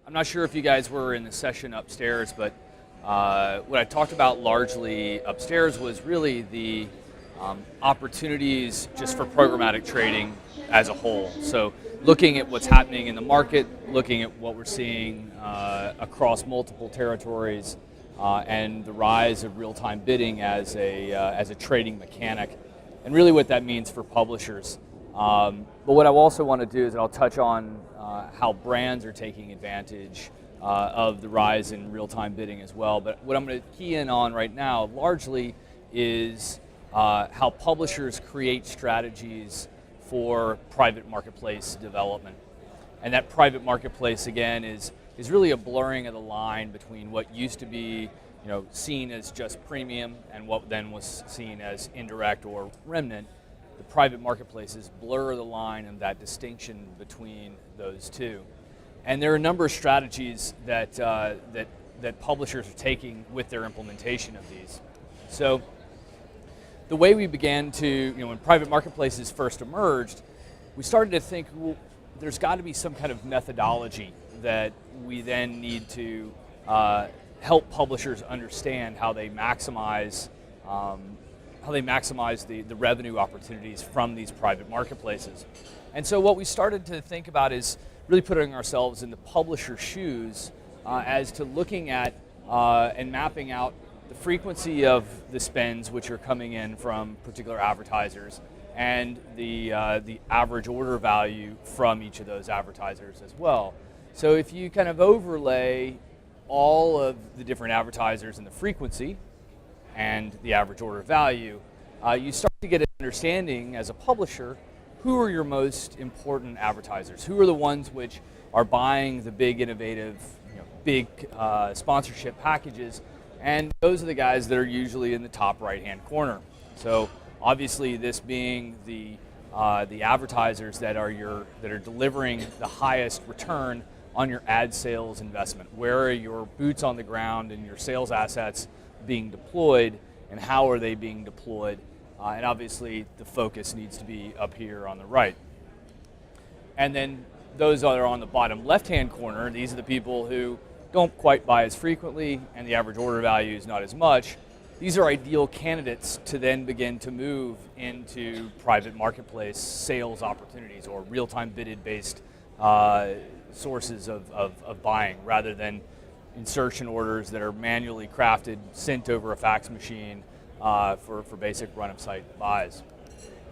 I'm not sure if you guys were in the session upstairs, but what I talked about largely upstairs was really the opportunities just for programmatic trading as a whole. So looking at what's happening in the market, looking at what we're seeing across multiple territories, and the rise of real-time bidding as a trading mechanic, and really what that means for publishers. But what I also want to do is I'll touch on how brands are taking advantage of the rise in real-time bidding as well. But what I'm going to key in on right now largely is how publishers create strategies for private marketplace development. And that private marketplace, again, is really a blurring of the line between what used to be seen as just premium and what then was seen as indirect or remnant. The private marketplaces blur the line and that distinction between those two. And there are a number of strategies that publishers are taking with their implementation of these. So the way we began to, when private marketplaces first emerged, we started to think, well, there's got to be some kind of methodology that we then need to help publishers understand how they maximize the revenue opportunities from these private marketplaces. And so what we started to think about is really putting ourselves in the publisher's shoes as to looking at and mapping out the frequency of the spends which are coming in from particular advertisers and the average order value from each of those advertisers as well. So if you kind of overlay all of the different advertisers and the frequency and the average order value, you start to get an understanding as a publisher, who are your most important advertisers? Who are the ones which are buying the big innovative, big sponsorship packages? And those are the guys that are usually in the top right-hand corner. So obviously this being the advertisers that are delivering the highest return on your ad sales investment. Where are your boots on the ground and your sales assets being deployed, and how are they being deployed? And obviously the focus needs to be up here on the right. And then those that are on the bottom left-hand corner, these are the people who don't quite buy as frequently and the average order value is not as much. These are ideal candidates to then begin to move into private marketplace sales opportunities or real-time bidded based sources of buying, rather than insertion orders that are manually crafted, sent over a fax machine for basic run-of-site buys.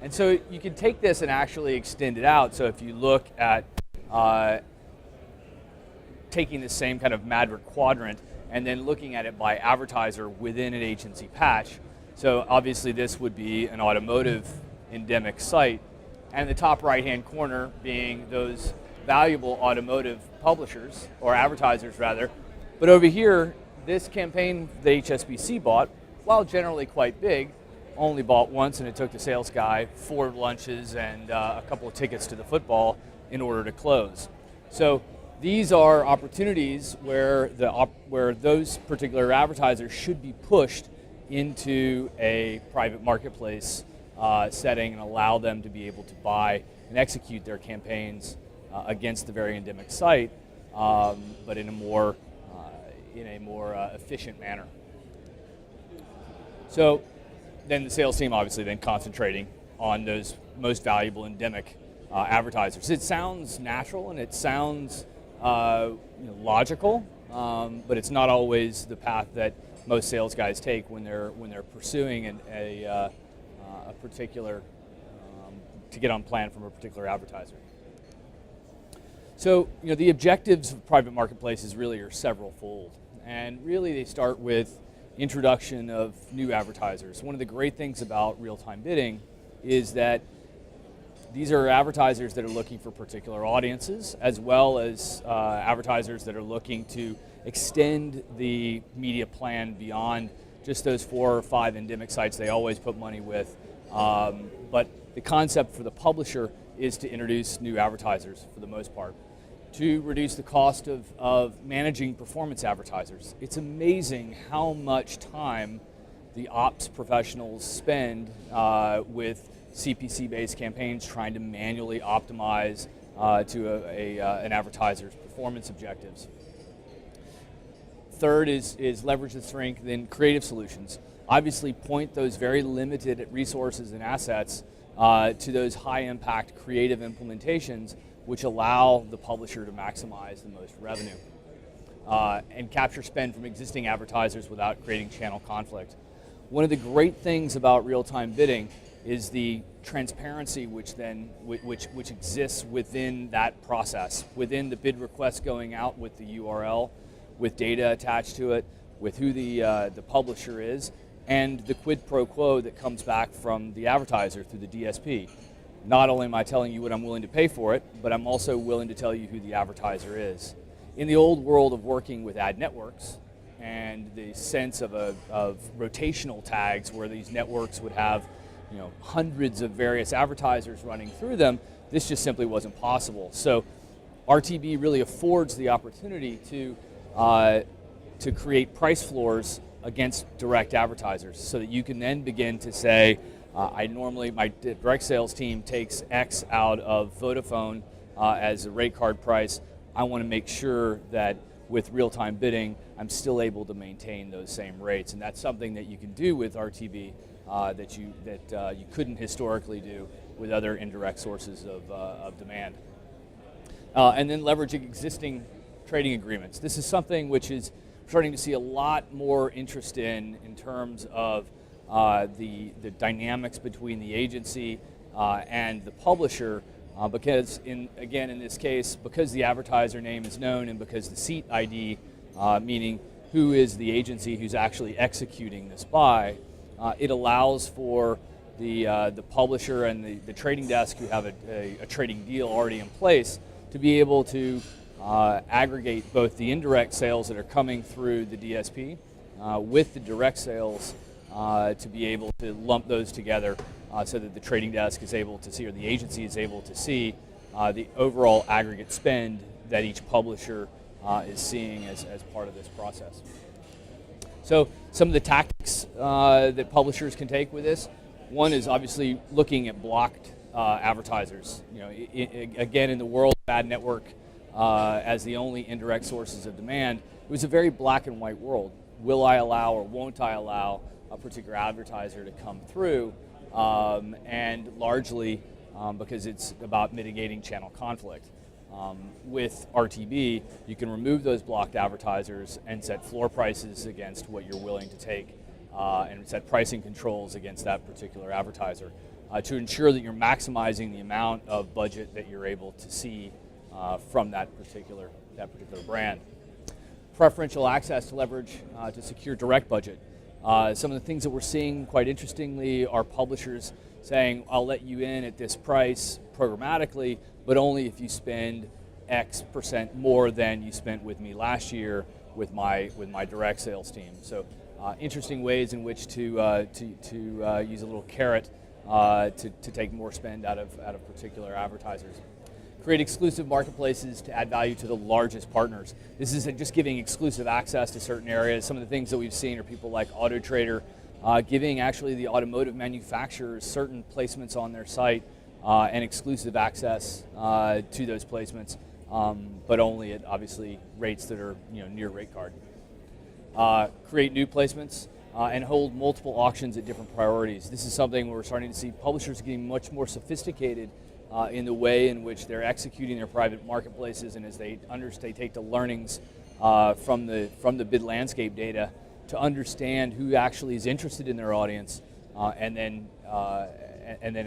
And so you can take this and actually extend it out. So if you look at taking the same kind of Maverick quadrant and then looking at it by advertiser within an agency patch, so obviously this would be an automotive endemic site, and the top right-hand corner being those valuable automotive publishers, or advertisers rather. But over here, this campaign the HSBC bought, while generally quite big, only bought once, and it took the sales guy 4 lunches and a couple of tickets to the football in order to close. So these are opportunities where those particular advertisers should be pushed into a private marketplace setting and allow them to be able to buy and execute their campaigns against the very endemic site, but in a more efficient manner. So then the sales team obviously then concentrating on those most valuable endemic advertisers. It sounds natural and it sounds logical, but it's not always the path that most sales guys take when they're pursuing a particular to get on plan from a particular advertiser. So the objectives of private marketplaces really are several-fold, and really they start with introduction of new advertisers. One of the great things about real-time bidding is that these are advertisers that are looking for particular audiences, as well as advertisers that are looking to extend the media plan beyond just those 4 or 5 endemic sites they always put money with. But the concept for the publisher is to introduce new advertisers for the most part, to reduce the cost of managing performance advertisers. It's amazing how much time the ops professionals spend with CPC-based campaigns trying to manually optimize to an advertiser's performance objectives. Third is leverage the strength in creative solutions. Obviously point those very limited resources and assets to those high impact creative implementations which allow the publisher to maximize the most revenue. And capture spend from existing advertisers without creating channel conflict. One of the great things about real-time bidding is the transparency which exists within that process, within the bid request going out with the URL, with data attached to it, with who the publisher is, and the quid pro quo that comes back from the advertiser through the DSP. Not only am I telling you what I'm willing to pay for it, but I'm also willing to tell you who the advertiser is. In the old world of working with ad networks and the sense of rotational tags where these networks would have hundreds of various advertisers running through them, this just simply wasn't possible. So RTB really affords the opportunity to create price floors against direct advertisers so that you can then begin to say, my direct sales team takes X out of Vodafone as a rate card price. I want to make sure that with real-time bidding, I'm still able to maintain those same rates, and that's something that you can do with RTB that you couldn't historically do with other indirect sources of demand. And then leveraging existing trading agreements. This is something which is starting to see a lot more interest in terms of the dynamics between the agency and the publisher, because in this case, because the advertiser name is known and because the seat ID, meaning who is the agency who's actually executing this buy, it allows for the publisher and the trading desk who have a trading deal already in place to be able to aggregate both the indirect sales that are coming through the DSP with the direct sales to be able to lump those together so that the trading desk is able to see, or the agency is able to see, the overall aggregate spend that each publisher is seeing as part of this process. So some of the tactics that publishers can take with this, one is obviously looking at blocked advertisers. Again, in the world of ad network as the only indirect sources of demand, it was a very black and white world. Will I allow or won't I allow a particular advertiser to come through? And largely because it's about mitigating channel conflict. With RTB, you can remove those blocked advertisers and set floor prices against what you're willing to take and set pricing controls against that particular advertiser to ensure that you're maximizing the amount of budget that you're able to see from that particular brand. Preferential access to leverage to secure direct budget. Some of the things that we're seeing quite interestingly are publishers saying, I'll let you in at this price programmatically, but only if you spend X% more than you spent with me last year with my direct sales team. So interesting ways in which to use a little carrot to take more spend out of particular advertisers. Create exclusive marketplaces to add value to the largest partners. This is just giving exclusive access to certain areas. Some of the things that we've seen are people like AutoTrader giving actually the automotive manufacturers certain placements on their site and exclusive access to those placements, but only at obviously rates that are near rate card. Create new placements and hold multiple auctions at different priorities. This is something we're starting to see publishers getting much more sophisticated in the way in which they're executing their private marketplaces, and as they take the learnings from the bid landscape data to understand who actually is interested in their audience, and then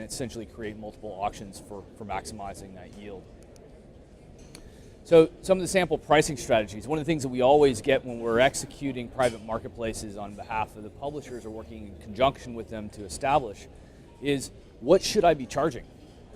essentially create multiple auctions for maximizing that yield. So some of the sample pricing strategies. One of the things that we always get when we're executing private marketplaces on behalf of the publishers or working in conjunction with them to establish is, what should I be charging?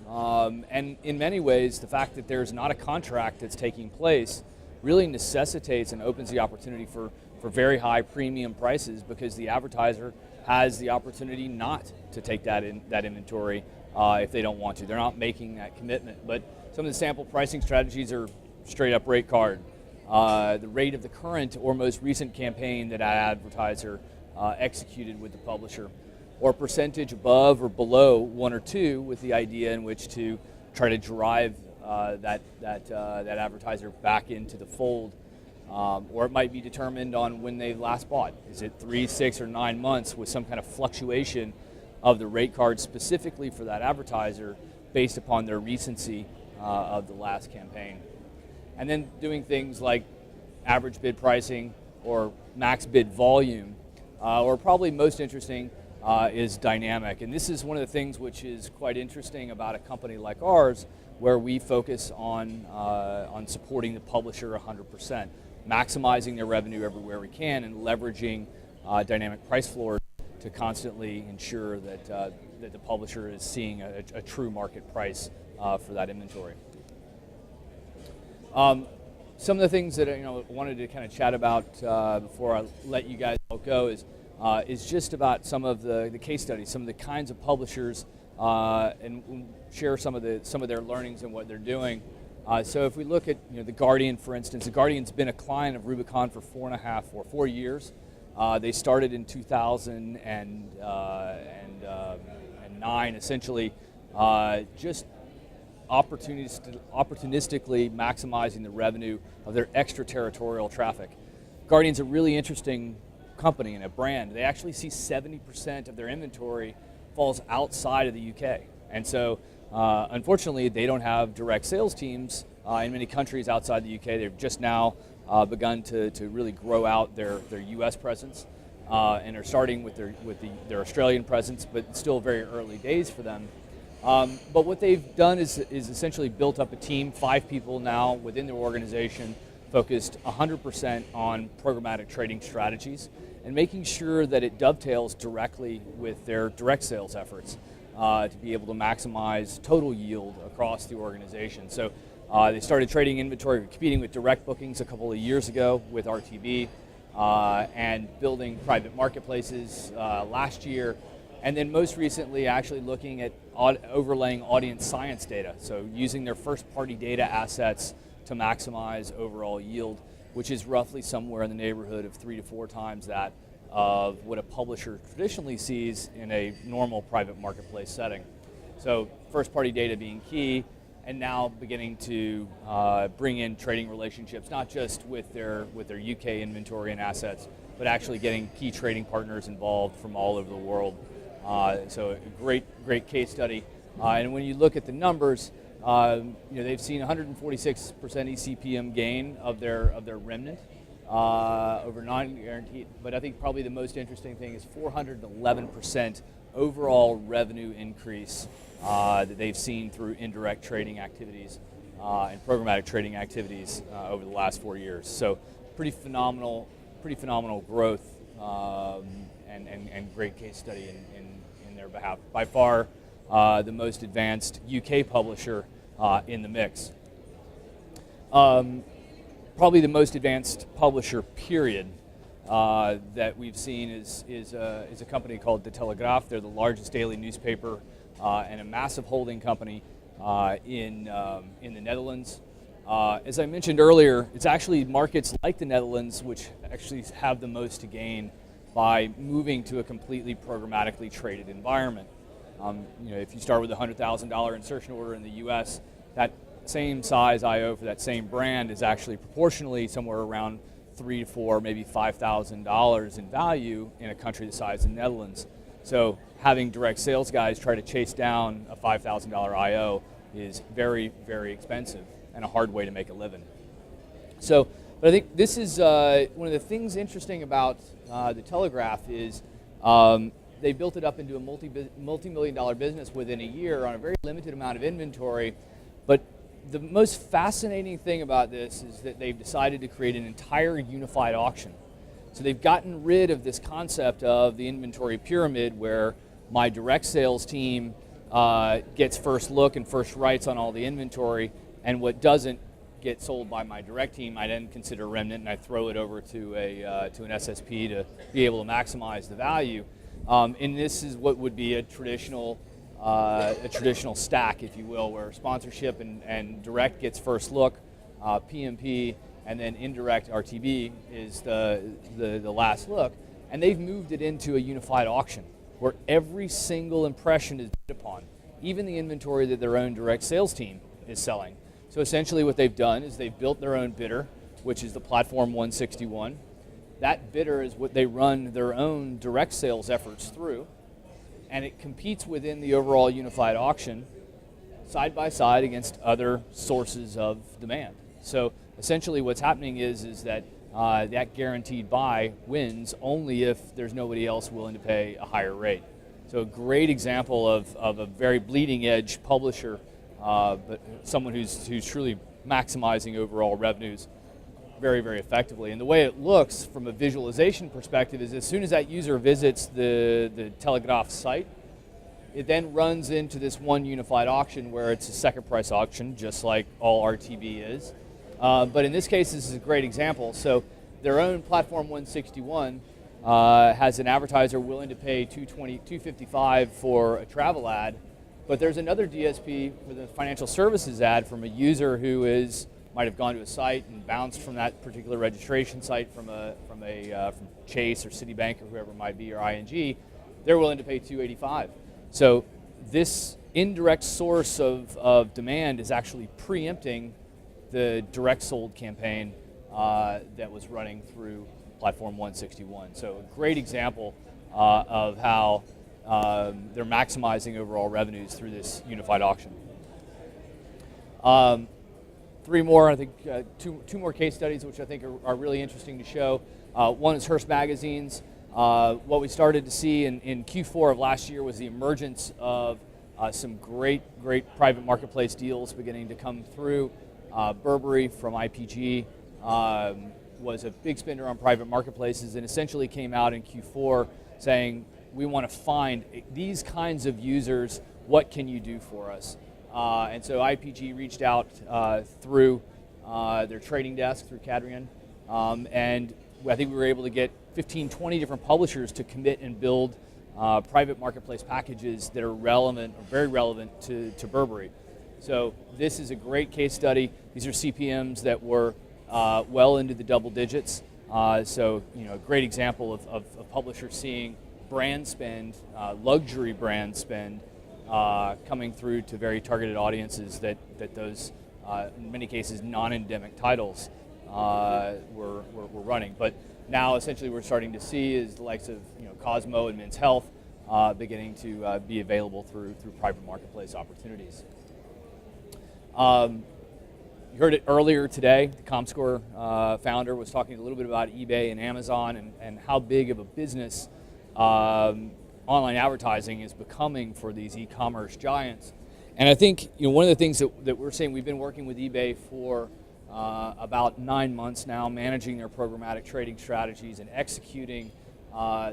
And in many ways, the fact that there's not a contract that's taking place really necessitates and opens the opportunity for very high premium prices, because the advertiser has the opportunity not to take that inventory if they don't want to. They're not making that commitment. But some of the sample pricing strategies are straight up rate card. The rate of the current or most recent campaign that advertiser executed with the publisher, or percentage above or below 1 or 2, with the idea in which to try to drive that advertiser back into the fold, or it might be determined on when they last bought. Is it 3, 6, or 9 months with some kind of fluctuation of the rate card specifically for that advertiser based upon their recency of the last campaign. And then doing things like average bid pricing or max bid volume, or probably most interesting is dynamic. And this is one of the things which is quite interesting about a company like ours, where we focus on supporting the publisher 100%, maximizing their revenue everywhere we can, and leveraging dynamic price floors to constantly ensure that the publisher is seeing a true market price for that inventory. Some of the things that I wanted to kind of chat about before I let you guys all go is just about some of the case studies, some of the kinds of publishers, and share some of their learnings and what they're doing. So if we look at the Guardian, for instance, the Guardian's been a client of Rubicon for 4 years. They started in 2009, essentially, just opportunistically maximizing the revenue of their extraterritorial traffic. Guardian's a really interesting company and a brand. They actually see 70% of their inventory falls outside of the UK. And so, unfortunately, they don't have direct sales teams in many countries outside the UK. They've just now begun to really grow out their US presence, and are starting with their Australian presence, but it's still very early days for them. But what they've done is essentially built up a team, 5 people now within their organization, focused 100% on programmatic trading strategies and making sure that it dovetails directly with their direct sales efforts to be able to maximize total yield across the organization. So they started trading inventory, competing with direct bookings a couple of years ago with RTB, and building private marketplaces last year. And then most recently actually looking at overlaying audience science data, so using their first-party data assets to maximize overall yield, which is roughly somewhere in the neighborhood of 3 to 4 times that of what a publisher traditionally sees in a normal private marketplace setting. So first-party data being key, and now beginning to bring in trading relationships, not just with their UK inventory and assets, but actually getting key trading partners involved from all over the world. So a great case study. And when you look at the numbers, they've seen 146% eCPM gain of their remnant over non-guaranteed. But I think probably the most interesting thing is 411% overall revenue increase that they've seen through indirect trading activities and programmatic trading activities over the last 4 years. So pretty phenomenal growth and great case study in their behalf. By far the most advanced UK publisher in the mix. Probably the most advanced publisher, period, that we've seen is a company called Daily Telegraph. They're the largest daily newspaper and a massive holding company in the Netherlands. As I mentioned earlier, it's actually markets like the Netherlands which actually have the most to gain by moving to a completely programmatically traded environment. If you start with a $100,000 insertion order in the US, that same size IO for that same brand is actually proportionally somewhere around $3,000 to $4,000, maybe $5,000 in value in a country the size of the Netherlands. So having direct sales guys try to chase down a $5,000 IO is very, very expensive and a hard way to make a living. So, but I think this is one of the things interesting about the Telegraph is they built it up into a multi-million-dollar business within a year on a very limited amount of inventory. But the most fascinating thing about this is that they've decided to create an entire unified auction. So they've gotten rid of this concept of the inventory pyramid where my direct sales team gets first look and first rights on all the inventory, and what doesn't get sold by my direct team I then consider remnant and I throw it over to an SSP to be able to maximize the value. And this is what would be a traditional stack, if you will, where sponsorship and direct gets first look, PMP, and then indirect RTB is the last look. And they've moved it into a unified auction where every single impression is bid upon, even the inventory that their own direct sales team is selling. So essentially what they've done is they've built their own bidder, which is the Platform 161. That bidder is what they run their own direct sales efforts through, and it competes within the overall unified auction side by side against other sources of demand. So essentially what's happening is that that guaranteed buy wins only if there's nobody else willing to pay a higher rate. So a great example of a very bleeding edge publisher, but someone who's truly maximizing overall revenues very, very effectively. And the way it looks from a visualization perspective is as soon as that user visits the Telegraph site, it then runs into this one unified auction where it's a second price auction, just like all RTB is. But in this case, this is a great example. So their own Platform 161 has an advertiser willing to pay $255 for a travel ad, but there's another DSP for the financial services ad from a user who might have gone to a site and bounced from that particular registration site from Chase or Citibank or whoever it might be, or ING. They're willing to pay $285. So this indirect source of demand is actually preempting the direct sold campaign that was running through Platform 161. So a great example of how they're maximizing overall revenues through this unified auction. Three more, I think, two more case studies which I think are really interesting to show. One is Hearst Magazines. What we started to see in Q4 of last year was the emergence of some great private marketplace deals beginning to come through. Burberry from IPG was a big spender on private marketplaces and essentially came out in Q4 saying, we want to find these kinds of users, what can you do for us? And so IPG reached out through their trading desk, through Cadrian, and I think we were able to get 15, 20 different publishers to commit and build private marketplace packages that are relevant, or very relevant to Burberry. So this is a great case study. These are CPMs that were well into the double digits. So a great example of publishers seeing brand spend, luxury brand spend, coming through to very targeted audiences that those, in many cases, non-endemic titles were running. But now, essentially, we're starting to see is the likes of Cosmo and Men's Health beginning to be available through private marketplace opportunities. You heard it earlier today. The ComScore founder was talking a little bit about eBay and Amazon and how big of a business online advertising is becoming for these e-commerce giants. And I think one of the things that we're saying, we've been working with eBay for about 9 months now, managing their programmatic trading strategies and executing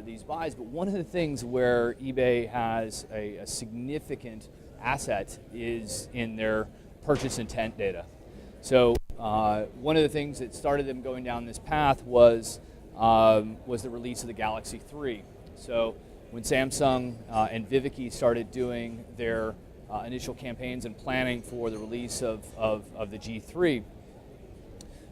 these buys. But one of the things where eBay has a significant asset is in their purchase intent data. So one of the things that started them going down this path was the release of the Galaxy 3. So when Samsung and Viveki started doing their initial campaigns and planning for the release of the G3,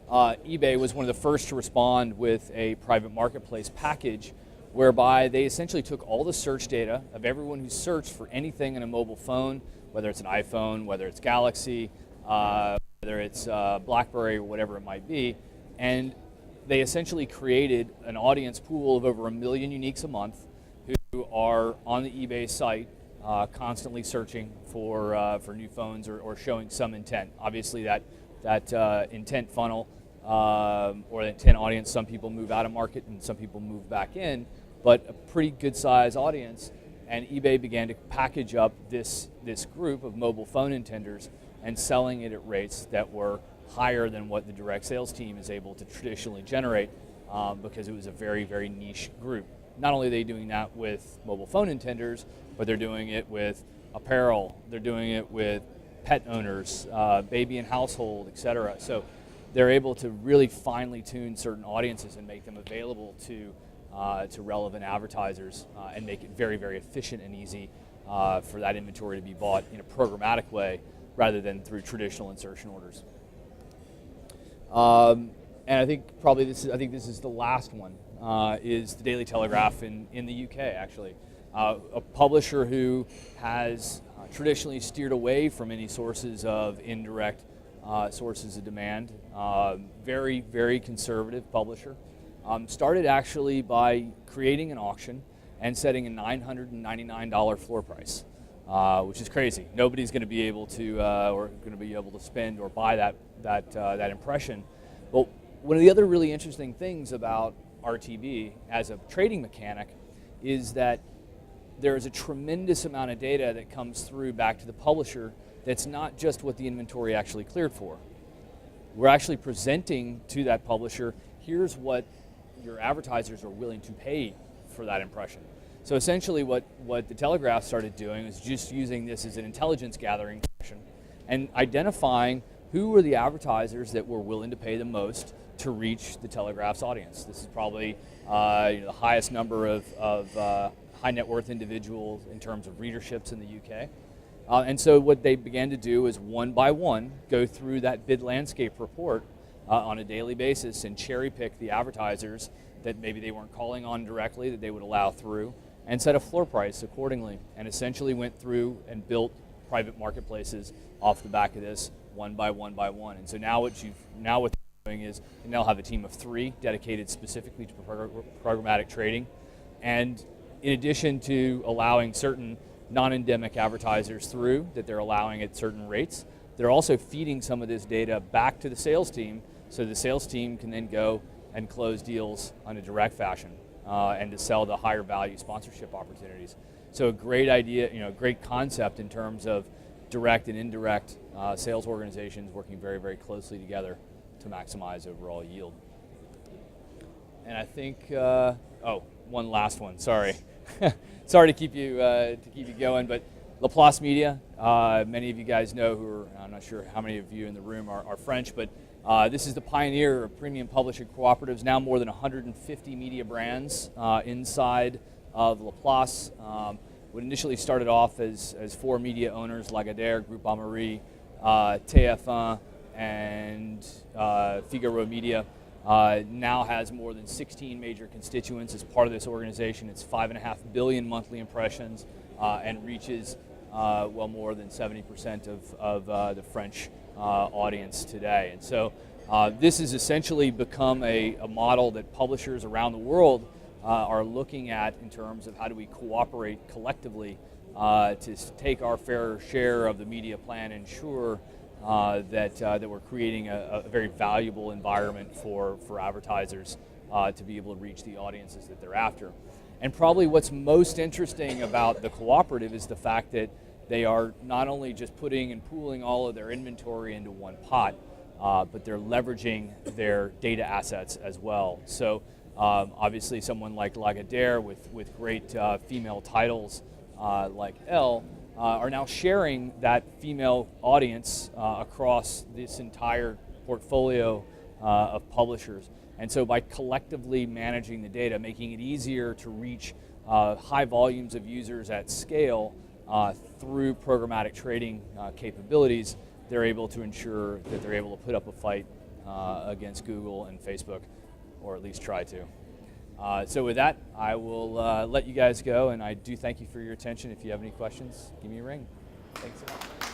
eBay was one of the first to respond with a private marketplace package whereby they essentially took all the search data of everyone who searched for anything in a mobile phone, whether it's an iPhone, whether it's Galaxy, whether it's BlackBerry or whatever it might be, and they essentially created an audience pool of over 1 million uniques a month who are on the eBay site constantly searching for new phones or showing some intent. Obviously that intent funnel or the intent audience, some people move out of market and some people move back in, but a pretty good size audience, and eBay began to package up this group of mobile phone intenders and selling it at rates that were higher than what the direct sales team is able to traditionally generate because it was a very, very niche group. Not only are they doing that with mobile phone intenders, but they're doing it with apparel, they're doing it with pet owners, baby and household, etc. So they're able to really finely tune certain audiences and make them available to relevant advertisers and make it very, very efficient and easy for that inventory to be bought in a programmatic way rather than through traditional insertion orders. And I think probably this is the last one, is the Daily Telegraph in the UK, actually. A publisher who has traditionally steered away from any sources of indirect sources of demand. Very, very conservative publisher. Started actually by creating an auction and setting a $999 floor price, which is crazy. Nobody's going to be able to, or going to be able to spend or buy that impression. But one of the other really interesting things about RTB as a trading mechanic is that there is a tremendous amount of data that comes through back to the publisher that's not just what the inventory actually cleared for. We're actually presenting to that publisher, here's what your advertisers are willing to pay for that impression. So essentially what the Telegraph started doing is just using this as an intelligence gathering session and identifying who were the advertisers that were willing to pay the most to reach the Telegraph's audience. This is probably the highest number of high net worth individuals in terms of readerships in the UK. And so what they began to do is one by one go through that bid landscape report on a daily basis and cherry pick the advertisers that maybe they weren't calling on directly that they would allow through and set a floor price accordingly, and essentially went through and built private marketplaces off the back of this one by one by one. And so now what they're doing is you now have a team of 3 dedicated specifically to programmatic trading. And in addition to allowing certain non-endemic advertisers through that they're allowing at certain rates, they're also feeding some of this data back to the sales team so the sales team can then go and close deals on a direct fashion and to sell the higher value sponsorship opportunities. So a great idea, great concept in terms of direct and indirect sales organizations working very, very closely together to maximize overall yield. And I think, one last one, sorry. Sorry to keep you going, but Laplace Media, many of you guys know I'm not sure how many of you in the room are French, but this is the pioneer of premium publishing cooperatives, now more than 150 media brands inside of Laplace. What initially started off as 4 media owners, Lagardère, Groupe Amaury, TF1, and Figaro Media, now has more than 16 major constituents as part of this organization. It's 5.5 billion monthly impressions and reaches well more than 70% of the French audience today. And so this has essentially become a model that publishers around the world are looking at in terms of how do we cooperate collectively to take our fair share of the media plan and ensure that we're creating a very valuable environment for advertisers to be able to reach the audiences that they're after. And probably what's most interesting about the cooperative is the fact that they are not only just putting and pooling all of their inventory into one pot, but they're leveraging their data assets as well. So obviously someone like Lagardère with great female titles like Elle are now sharing that female audience across this entire portfolio of publishers. And so by collectively managing the data, making it easier to reach high volumes of users at scale through programmatic trading capabilities, they're able to ensure that they're able to put up a fight against Google and Facebook, or at least try to. So with that, I will let you guys go, and I do thank you for your attention. If you have any questions, give me a ring. Thanks so much.